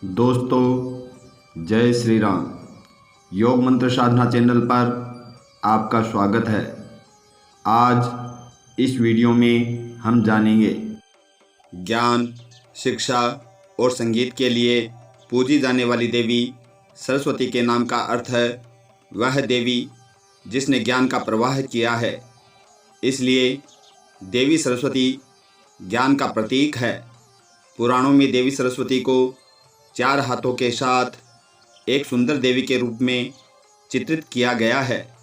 दोस्तों, जय श्री राम। योग मंत्र साधना चैनल पर आपका स्वागत है। आज इस वीडियो में हम जानेंगे ज्ञान, शिक्षा और संगीत के लिए पूजी जाने वाली देवी सरस्वती के नाम का अर्थ है वह देवी जिसने ज्ञान का प्रवाह किया है। इसलिए देवी सरस्वती ज्ञान का प्रतीक है। पुराणों में देवी सरस्वती को 4 हाथों के साथ एक सुंदर देवी के रूप में चित्रित किया गया है,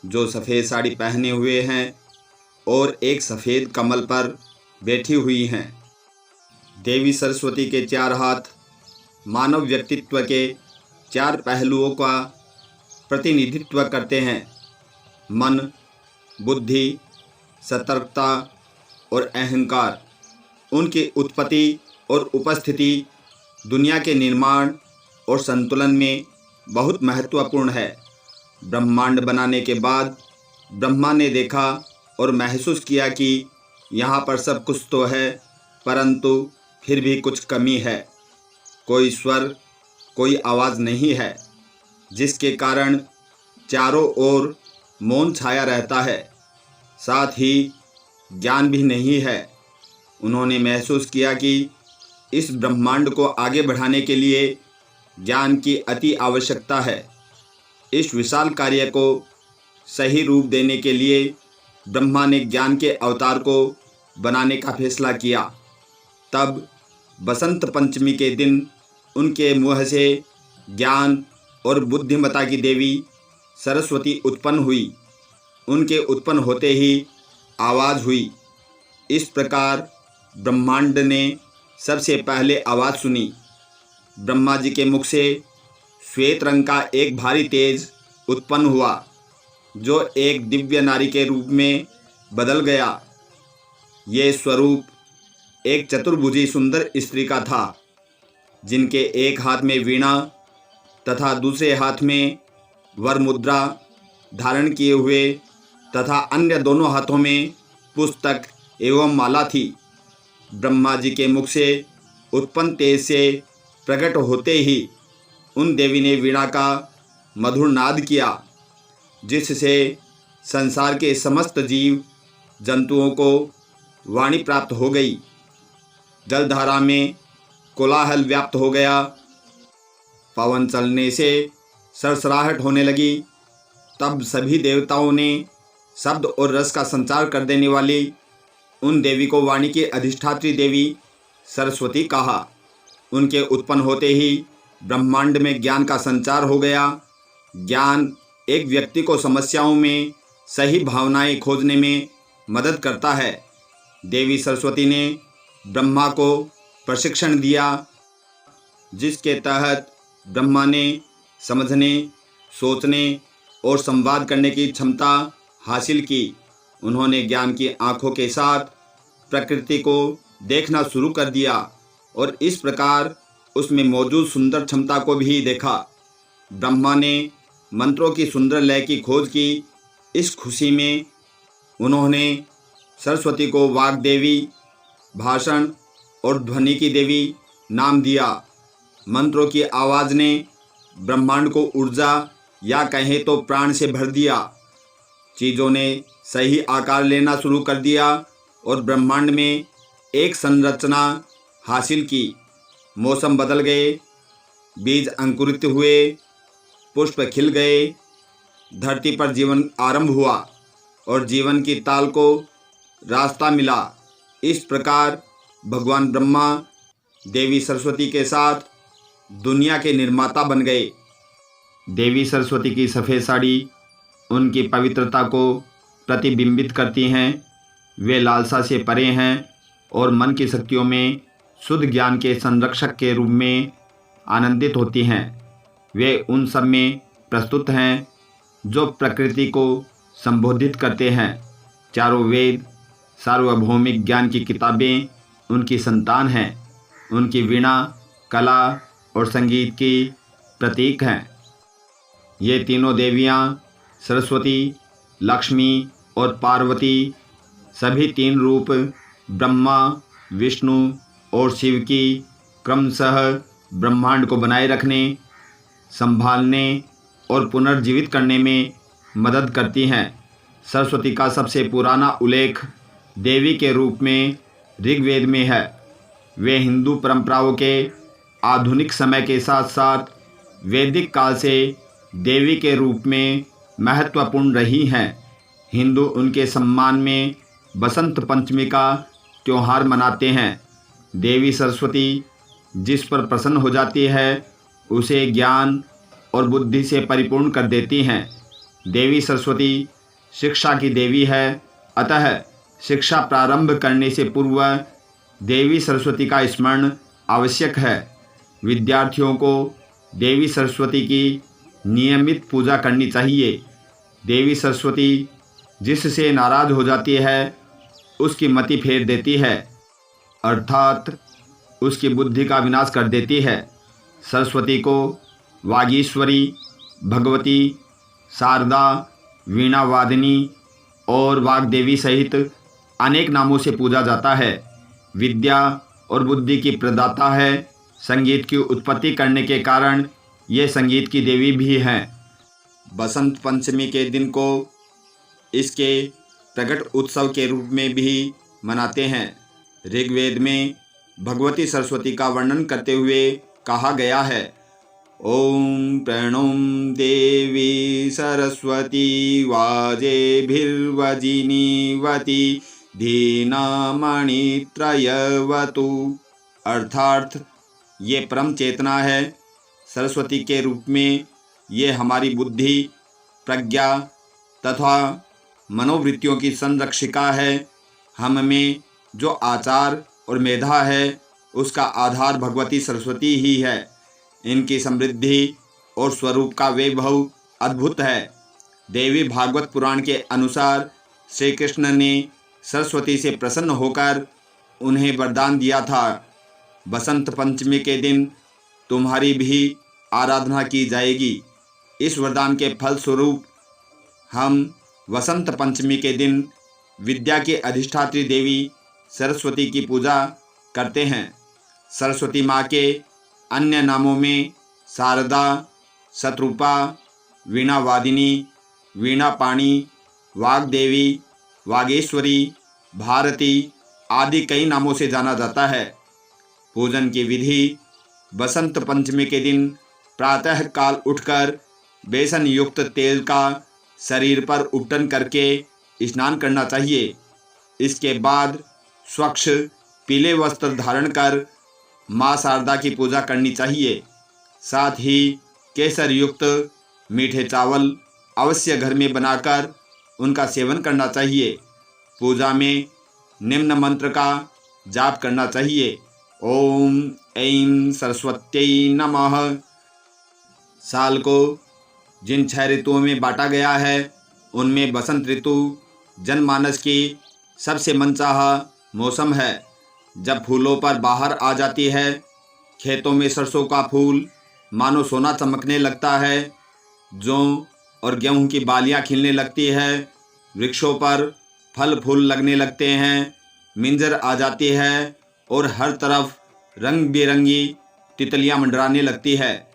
जो सफ़ेद साड़ी पहने हुए हैं और एक सफ़ेद कमल पर बैठी हुई हैं। देवी सरस्वती के 4 हाथ मानव व्यक्तित्व के 4 पहलुओं का प्रतिनिधित्व करते हैं: मन, बुद्धि, सतर्कता और अहंकार। उनकी उत्पत्ति और उपस्थिति दुनिया के निर्माण और संतुलन में बहुत महत्वपूर्ण है। ब्रह्मांड बनाने के बाद ब्रह्मा ने देखा और महसूस किया कि यहाँ पर सब कुछ तो है, परंतु फिर भी कुछ कमी है। कोई स्वर, कोई आवाज़ नहीं है, जिसके कारण चारों ओर मौन छाया रहता है। साथ ही ज्ञान भी नहीं है। उन्होंने महसूस किया कि इस ब्रह्मांड को आगे बढ़ाने के लिए ज्ञान की अति आवश्यकता है। इस विशाल कार्य को सही रूप देने के लिए ब्रह्मा ने ज्ञान के अवतार को बनाने का फैसला किया। तब बसंत पंचमी के दिन उनके मुँह से ज्ञान और बुद्धिमता की देवी सरस्वती उत्पन्न हुई। उनके उत्पन्न होते ही आवाज़ हुई। इस प्रकार ब्रह्मांड ने सबसे पहले आवाज़ सुनी। ब्रह्मा जी के मुख से श्वेत रंग का एक भारी तेज उत्पन्न हुआ, जो एक दिव्य नारी के रूप में बदल गया। ये स्वरूप एक चतुर्भुजी सुंदर स्त्री का था, जिनके एक हाथ में वीणा तथा दूसरे हाथ में वर मुद्रा धारण किए हुए तथा अन्य दोनों हाथों में पुस्तक एवं माला थी। ब्रह्मा जी के मुख से उत्पन्न तेज से प्रकट होते ही उन देवी ने वीणा का मधुर नाद किया, जिससे संसार के समस्त जीव जंतुओं को वाणी प्राप्त हो गई। जलधारा में कोलाहल व्याप्त हो गया। पवन चलने से सरसराहट होने लगी। तब सभी देवताओं ने शब्द और रस का संचार कर देने वाली उन देवी को वाणी की अधिष्ठात्री देवी सरस्वती कहा। उनके उत्पन्न होते ही ब्रह्मांड में ज्ञान का संचार हो गया। ज्ञान एक व्यक्ति को समस्याओं में सही भावनाएं खोजने में मदद करता है। देवी सरस्वती ने ब्रह्मा को प्रशिक्षण दिया, जिसके तहत ब्रह्मा ने समझने, सोचने और संवाद करने की क्षमता हासिल की। उन्होंने ज्ञान की आँखों के साथ प्रकृति को देखना शुरू कर दिया और इस प्रकार उसमें मौजूद सुंदर क्षमता को भी देखा। ब्रह्मा ने मंत्रों की सुंदर लय की खोज की। इस खुशी में उन्होंने सरस्वती को वाग्देवी, भाषण और ध्वनि की देवी नाम दिया। मंत्रों की आवाज़ ने ब्रह्मांड को ऊर्जा या कहें तो प्राण से भर दिया। चीज़ों ने सही आकार लेना शुरू कर दिया और ब्रह्मांड में एक संरचना हासिल की। मौसम बदल गए, बीज अंकुरित हुए, पुष्प खिल गए, धरती पर जीवन आरंभ हुआ और जीवन की ताल को रास्ता मिला। इस प्रकार भगवान ब्रह्मा देवी सरस्वती के साथ दुनिया के निर्माता बन गए। देवी सरस्वती की सफ़ेद साड़ी उनकी पवित्रता को प्रतिबिंबित करती हैं। वे लालसा से परे हैं और मन की शक्तियों में शुद्ध ज्ञान के संरक्षक के रूप में आनंदित होती हैं। वे उन सब में प्रस्तुत हैं जो प्रकृति को संबोधित करते हैं। चारों वेद, सार्वभौमिक ज्ञान की किताबें उनकी संतान हैं। उनकी वीणा कला और संगीत की प्रतीक हैं। ये तीनों देवियाँ सरस्वती, लक्ष्मी और पार्वती सभी 3 रूप ब्रह्मा, विष्णु और शिव की क्रमशः ब्रह्मांड को बनाए रखने, संभालने और पुनर्जीवित करने में मदद करती हैं। सरस्वती का सबसे पुराना उल्लेख देवी के रूप में ऋग्वेद में है। वे हिंदू परंपराओं के आधुनिक समय के साथ साथ वैदिक काल से देवी के रूप में महत्वपूर्ण रही हैं। हिंदू उनके सम्मान में बसंत पंचमी का त्यौहार मनाते हैं। देवी सरस्वती जिस पर प्रसन्न हो जाती है उसे ज्ञान और बुद्धि से परिपूर्ण कर देती हैं। देवी सरस्वती शिक्षा की देवी है, अतः शिक्षा प्रारंभ करने से पूर्व देवी सरस्वती का स्मरण आवश्यक है। विद्यार्थियों को देवी सरस्वती की नियमित पूजा करनी चाहिए। देवी सरस्वती जिससे नाराज हो जाती है उसकी मति फेर देती है, अर्थात उसकी बुद्धि का विनाश कर देती है। सरस्वती को वागीश्वरी, भगवती, शारदा, वीणा वादिनी और वाग्देवी सहित अनेक नामों से पूजा जाता है। विद्या और बुद्धि की प्रदाता है। संगीत की उत्पत्ति करने के कारण ये संगीत की देवी भी हैं। बसंत पंचमी के दिन को इसके प्रकट उत्सव के रूप में भी मनाते हैं। ऋग्वेद में भगवती सरस्वती का वर्णन करते हुए कहा गया है, ओम प्रणों देवी सरस्वती वाजेभिर्वजिनीवती धीनामणित्रयवतु। अर्थात ये परम चेतना है। सरस्वती के रूप में ये हमारी बुद्धि, प्रज्ञा तथा मनोवृत्तियों की संरक्षिका है। हम में जो आचार और मेधा है उसका आधार भगवती सरस्वती ही है। इनकी समृद्धि और स्वरूप का वैभव अद्भुत है। देवी भागवत पुराण के अनुसार श्री कृष्ण ने सरस्वती से प्रसन्न होकर उन्हें वरदान दिया था, बसंत पंचमी के दिन तुम्हारी भी आराधना की जाएगी। इस वरदान के फलस्वरूप हम वसंत पंचमी के दिन विद्या के अधिष्ठात्री देवी सरस्वती की पूजा करते हैं। सरस्वती माँ के अन्य नामों में शारदा, शतरूपा, वीणा वादिनी, वीणा पाणी, वाग्देवी, वागेश्वरी, भारती आदि कई नामों से जाना जाता है। पूजन की विधि: बसंत पंचमी के दिन प्रातः काल उठकर बेसन युक्त तेल का शरीर पर उपटन करके स्नान करना चाहिए। इसके बाद स्वच्छ पीले वस्त्र धारण कर माँ शारदा की पूजा करनी चाहिए। साथ ही केसर युक्त मीठे चावल अवश्य घर में बनाकर उनका सेवन करना चाहिए। पूजा में निम्न मंत्र का जाप करना चाहिए, ओम ऐं सरस्वत्यै नमः। साल को जिन 6 ऋतुओं में बांटा गया है उनमें बसंत ऋतु जनमानस की सबसे मनचाहा मौसम है, जब फूलों पर बाहर आ जाती है। खेतों में सरसों का फूल मानो सोना चमकने लगता है। जौ और गेहूं की बालियां खिलने लगती है। वृक्षों पर फल फूल लगने लगते हैं। मिंजर आ जाती है और हर तरफ रंग बिरंगी तितलियां मंडराने लगती है।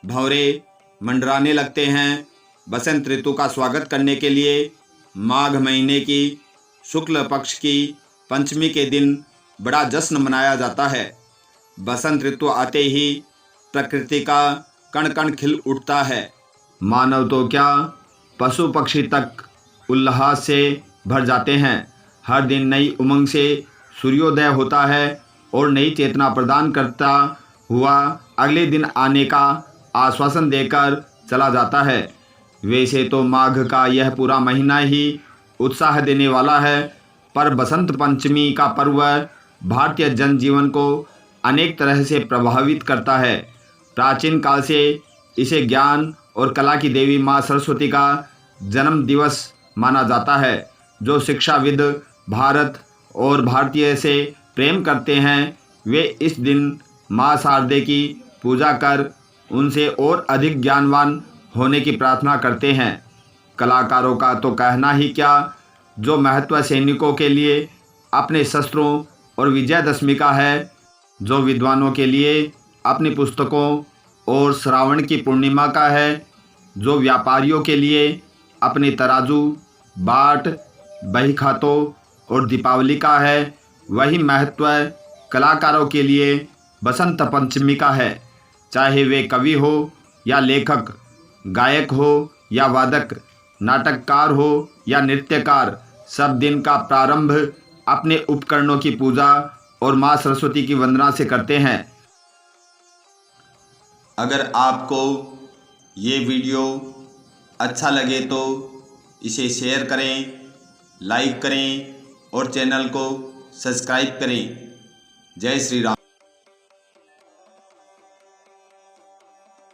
भंवरे मंडराने लगते हैं। बसंत ऋतु का स्वागत करने के लिए माघ महीने की शुक्ल पक्ष की पंचमी के दिन बड़ा जश्न मनाया जाता है। बसंत ऋतु आते ही प्रकृति का कण कण खिल उठता है। मानव तो क्या, पशु पक्षी तक उल्लास से भर जाते हैं। हर दिन नई उमंग से सूर्योदय होता है और नई चेतना प्रदान करता हुआ अगले दिन आने का आश्वासन देकर चला जाता है। वैसे तो माघ का यह पूरा महीना ही उत्साह देने वाला है, पर बसंत पंचमी का पर्व भारतीय जनजीवन को अनेक तरह से प्रभावित करता है। प्राचीन काल से इसे ज्ञान और कला की देवी माँ सरस्वती का जन्म दिवस माना जाता है। जो शिक्षाविद भारत और भारतीय से प्रेम करते हैं वे इस दिन माँ शारदे की पूजा कर उनसे और अधिक ज्ञानवान होने की प्रार्थना करते हैं। कलाकारों का तो कहना ही क्या, जो महत्व सैनिकों के लिए अपने शस्त्रों और विजयदशमी का है, जो विद्वानों के लिए अपनी पुस्तकों और श्रावण की पूर्णिमा का है। जो व्यापारियों के लिए अपनी तराजू, बाट, बही खातों और दीपावली का है, वही महत्व कलाकारों के लिए बसंत पंचमी का है। चाहे वे कवि हो या लेखक, गायक हो या वादक, नाटककार हो या नृत्यकार, सब दिन का प्रारंभ अपने उपकरणों की पूजा और माँ सरस्वती की वंदना से करते हैं। अगर आपको ये वीडियो अच्छा लगे तो इसे शेयर करें, लाइक करें और चैनल को सब्सक्राइब करें। जय श्री राम।